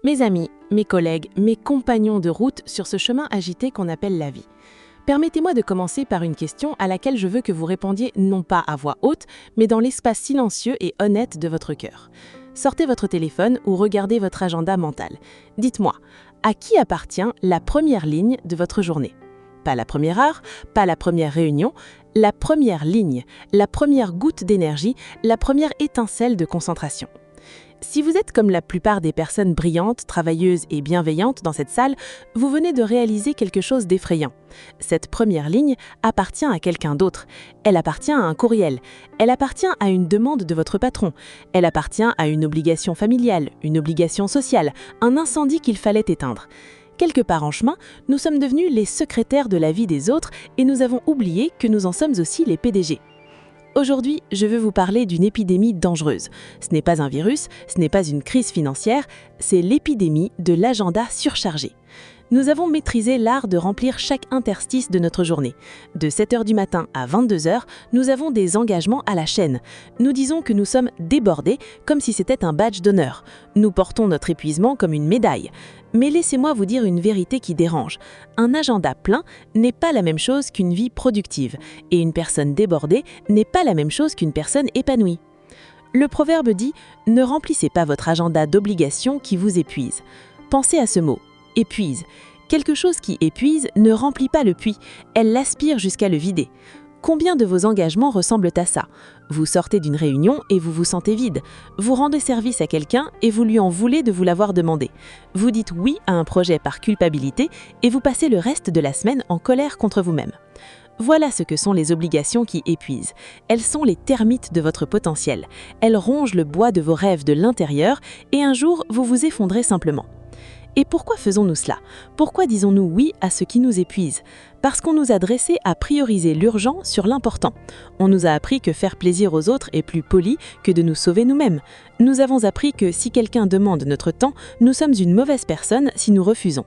Mes amis, mes collègues, mes compagnons de route sur ce chemin agité qu'on appelle la vie. Permettez-moi de commencer par une question à laquelle je veux que vous répondiez non pas à voix haute, mais dans l'espace silencieux et honnête de votre cœur. Sortez votre téléphone ou regardez votre agenda mental. Dites-moi, à qui appartient la première ligne de votre journée ? Pas la première heure, pas la première réunion, la première ligne, la première goutte d'énergie, la première étincelle de concentration. Si vous êtes comme la plupart des personnes brillantes, travailleuses et bienveillantes dans cette salle, vous venez de réaliser quelque chose d'effrayant. Cette première ligne appartient à quelqu'un d'autre. Elle appartient à un courriel. Elle appartient à une demande de votre patron. Elle appartient à une obligation familiale, une obligation sociale, un incendie qu'il fallait éteindre. Quelque part en chemin, nous sommes devenus les secrétaires de la vie des autres et nous avons oublié que nous en sommes aussi les PDG. Aujourd'hui, je veux vous parler d'une épidémie dangereuse. Ce n'est pas un virus, ce n'est pas une crise financière, c'est l'épidémie de l'agenda surchargé. Nous avons maîtrisé l'art de remplir chaque interstice de notre journée. De 7h du matin à 22h, nous avons des engagements à la chaîne. Nous disons que nous sommes débordés comme si c'était un badge d'honneur. Nous portons notre épuisement comme une médaille. Mais laissez-moi vous dire une vérité qui dérange. Un agenda plein n'est pas la même chose qu'une vie productive. Et une personne débordée n'est pas la même chose qu'une personne épanouie. Le proverbe dit « Ne remplissez pas votre agenda d'obligations qui vous épuisent ». Pensez à ce mot. Épuise. Quelque chose qui épuise ne remplit pas le puits, elle l'aspire jusqu'à le vider. Combien de vos engagements ressemblent à ça ? Vous sortez d'une réunion et vous vous sentez vide. Vous rendez service à quelqu'un et vous lui en voulez de vous l'avoir demandé. Vous dites oui à un projet par culpabilité et vous passez le reste de la semaine en colère contre vous-même. Voilà ce que sont les obligations qui épuisent. Elles sont les termites de votre potentiel. Elles rongent le bois de vos rêves de l'intérieur et un jour vous vous effondrez simplement. Et pourquoi faisons-nous cela ? Pourquoi disons-nous oui à ce qui nous épuise ? Parce qu'on nous a dressés à prioriser l'urgent sur l'important. On nous a appris que faire plaisir aux autres est plus poli que de nous sauver nous-mêmes. Nous avons appris que si quelqu'un demande notre temps, nous sommes une mauvaise personne si nous refusons.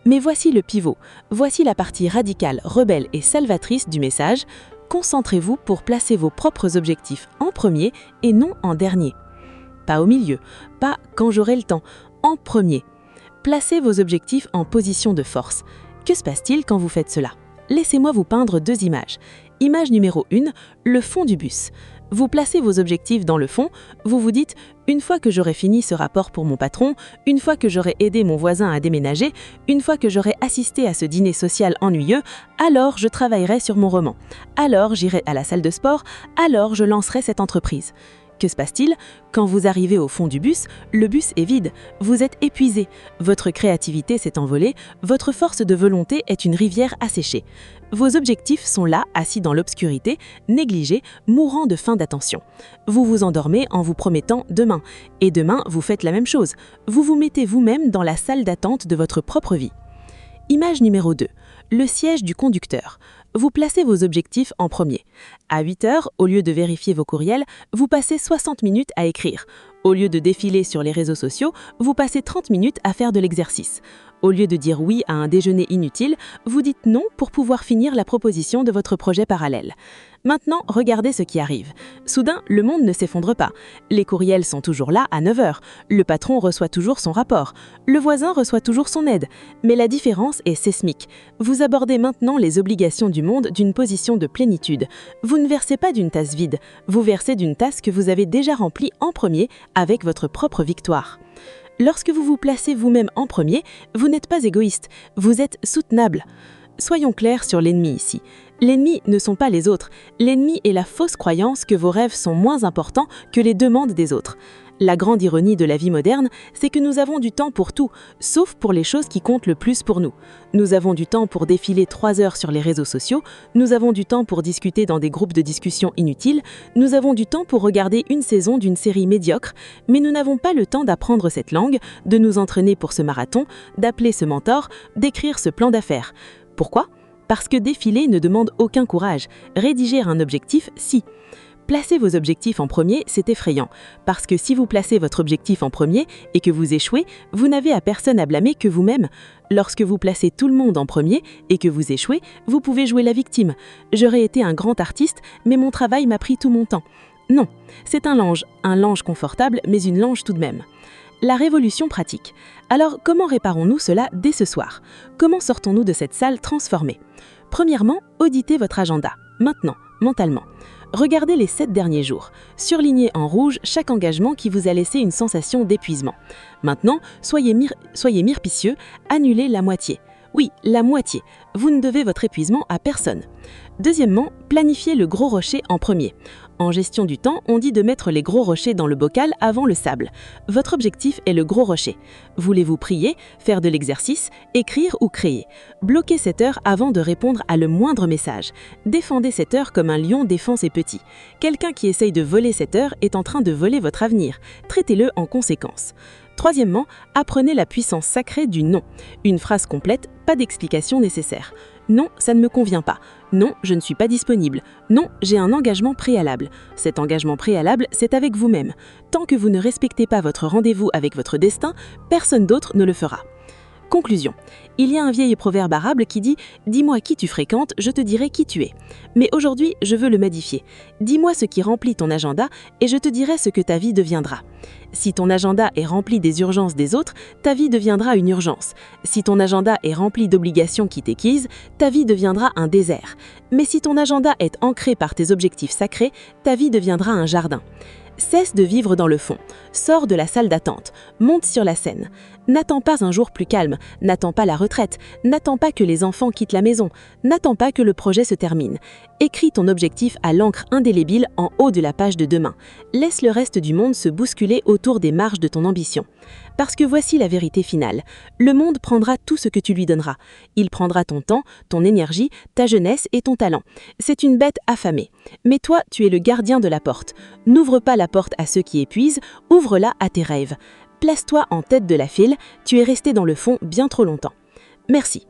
Mais voici le pivot, voici la partie radicale, rebelle et salvatrice du message. Concentrez-vous pour placer vos propres objectifs en premier et non en dernier. Pas au milieu, pas quand j'aurai le temps, en premier. Placez vos objectifs en position de force. Que se passe-t-il quand vous faites cela ? Laissez-moi vous peindre deux images. Image numéro 1, le fond du bus. Vous placez vos objectifs dans le fond, vous vous dites « Une fois que j'aurai fini ce rapport pour mon patron, une fois que j'aurai aidé mon voisin à déménager, une fois que j'aurai assisté à ce dîner social ennuyeux, alors je travaillerai sur mon roman. Alors j'irai à la salle de sport, alors je lancerai cette entreprise. » Que se passe-t-il ? Quand vous arrivez au fond du bus, le bus est vide, vous êtes épuisé, votre créativité s'est envolée, votre force de volonté est une rivière asséchée. Vos objectifs sont là, assis dans l'obscurité, négligés, mourant de faim d'attention. Vous vous endormez en vous promettant demain, et demain vous faites la même chose. Vous vous mettez vous-même dans la salle d'attente de votre propre vie. Image numéro 2, le siège du conducteur. Vous placez vos objectifs en premier. À 8h, au lieu de vérifier vos courriels, vous passez 60 minutes à écrire. Au lieu de défiler sur les réseaux sociaux, vous passez 30 minutes à faire de l'exercice. Au lieu de dire oui à un déjeuner inutile, vous dites non pour pouvoir finir la proposition de votre projet parallèle. Maintenant, regardez ce qui arrive. Soudain, le monde ne s'effondre pas. Les courriels sont toujours là à 9h. Le patron reçoit toujours son rapport. Le voisin reçoit toujours son aide. Mais la différence est sismique. Vous abordez maintenant les obligations du monde d'une position de plénitude. Vous ne versez pas d'une tasse vide. Vous versez d'une tasse que vous avez déjà remplie en premier avec votre propre victoire. Lorsque vous vous placez vous-même en premier, vous n'êtes pas égoïste, vous êtes soutenable. Soyons clairs sur l'ennemi ici. L'ennemi ne sont pas les autres. L'ennemi est la fausse croyance que vos rêves sont moins importants que les demandes des autres. La grande ironie de la vie moderne, c'est que nous avons du temps pour tout, sauf pour les choses qui comptent le plus pour nous. Nous avons du temps pour défiler 3 heures sur les réseaux sociaux, nous avons du temps pour discuter dans des groupes de discussion inutiles, nous avons du temps pour regarder une saison d'une série médiocre, mais nous n'avons pas le temps d'apprendre cette langue, de nous entraîner pour ce marathon, d'appeler ce mentor, d'écrire ce plan d'affaires. Pourquoi ? Parce que défiler ne demande aucun courage, rédiger un objectif, si. Placer vos objectifs en premier, c'est effrayant, parce que si vous placez votre objectif en premier et que vous échouez, vous n'avez à personne à blâmer que vous-même. Lorsque vous placez tout le monde en premier et que vous échouez, vous pouvez jouer la victime. J'aurais été un grand artiste, mais mon travail m'a pris tout mon temps. Non, c'est un lange confortable, mais une lange tout de même. La révolution pratique. Alors, comment réparons-nous cela dès ce soir? Comment sortons-nous de cette salle transformée? Premièrement, auditez votre agenda, maintenant, mentalement. Regardez les 7 derniers jours. Surlignez en rouge chaque engagement qui vous a laissé une sensation d'épuisement. Maintenant, soyez mirpicieux, annulez la moitié. Oui, la moitié. Vous ne devez votre épuisement à personne. Deuxièmement, planifiez le gros rocher en premier. En gestion du temps, on dit de mettre les gros rochers dans le bocal avant le sable. Votre objectif est le gros rocher. Voulez-vous prier, faire de l'exercice, écrire ou créer? Bloquez cette heure avant de répondre à le moindre message. Défendez cette heure comme un lion défend ses petits. Quelqu'un qui essaye de voler cette heure est en train de voler votre avenir. Traitez-le en conséquence. Troisièmement, apprenez la puissance sacrée du non. Une phrase complète, pas d'explication nécessaire. Non, ça ne me convient pas. Non, je ne suis pas disponible. Non, j'ai un engagement préalable. Cet engagement préalable, c'est avec vous-même. Tant que vous ne respectez pas votre rendez-vous avec votre destin, personne d'autre ne le fera. Conclusion. Il y a un vieil proverbe arabe qui dit « Dis-moi qui tu fréquentes, je te dirai qui tu es ». Mais aujourd'hui, je veux le modifier. Dis-moi ce qui remplit ton agenda et je te dirai ce que ta vie deviendra. Si ton agenda est rempli des urgences des autres, ta vie deviendra une urgence. Si ton agenda est rempli d'obligations qui t'aiguisent, ta vie deviendra un désert. Mais si ton agenda est ancré par tes objectifs sacrés, ta vie deviendra un jardin. Cesse de vivre dans le fond. Sors de la salle d'attente. Monte sur la scène. N'attends pas un jour plus calme. N'attends pas la retraite. N'attends pas que les enfants quittent la maison. N'attends pas que le projet se termine. Écris ton objectif à l'encre indélébile en haut de la page de demain. Laisse le reste du monde se bousculer autour des marges de ton ambition. Parce que voici la vérité finale. Le monde prendra tout ce que tu lui donneras. Il prendra ton temps, ton énergie, ta jeunesse et ton talent. C'est une bête affamée. Mais toi, tu es le gardien de la porte. N'ouvre pas la porte à ceux qui épuisent, ouvre-la à tes rêves. Place-toi en tête de la file, tu es resté dans le fond bien trop longtemps. Merci.